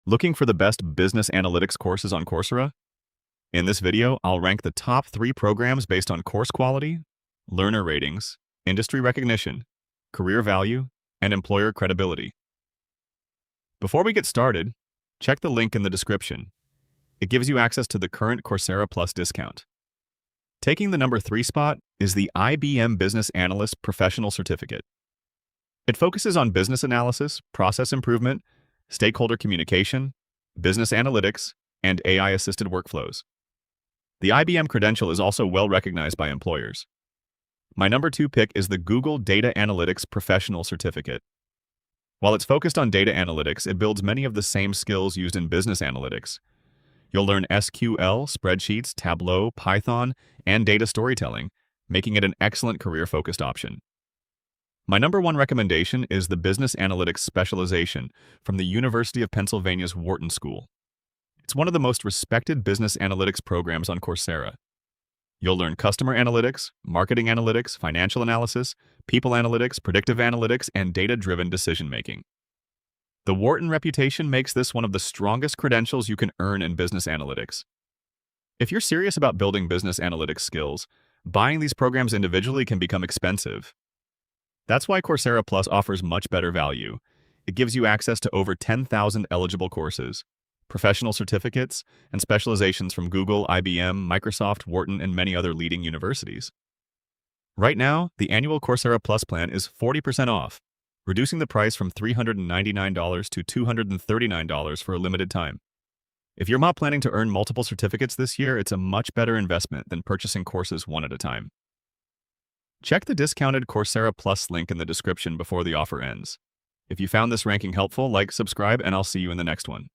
Looking for the best business analytics courses on Coursera? In this video, I'll rank the top 3 programs based on course quality, learner ratings, industry recognition, career value, and employer credibility. Before we get started, check the link in the description. It gives you access to the current Coursera Plus discount. Taking the number 3 spot is the IBM Business Analyst Professional Certificate. It focuses on business analysis, process improvement, stakeholder communication, business analytics, and AI-assisted workflows. The IBM credential is also well recognized by employers. My number 2 pick is the Google Data Analytics Professional Certificate. While it's focused on data analytics, it builds many of the same skills used in business analytics. You'll learn SQL, Spreadsheets, Tableau, Python, and data storytelling, making it an excellent career-focused option. My number 1 recommendation is the Business Analytics Specialization from the University of Pennsylvania's Wharton School. It's one of the most respected business analytics programs on Coursera. You'll learn customer analytics, marketing analytics, financial analysis, people analytics, predictive analytics, and data-driven decision-making. The Wharton reputation makes this one of the strongest credentials you can earn in business analytics. If you're serious about building business analytics skills, buying these programs individually can become expensive. That's why Coursera Plus offers much better value. It gives you access to over 10,000 eligible courses, professional certificates, and specializations from Google, IBM, Microsoft, Wharton, and many other leading universities. Right now, the annual Coursera Plus plan is 40% off, reducing the price from $399 to $239 for a limited time. If you're not planning to earn multiple certificates this year, it's a much better investment than purchasing courses one at a time. Check the discounted Coursera Plus link in the description before the offer ends. If you found this ranking helpful, like, subscribe, and I'll see you in the next one.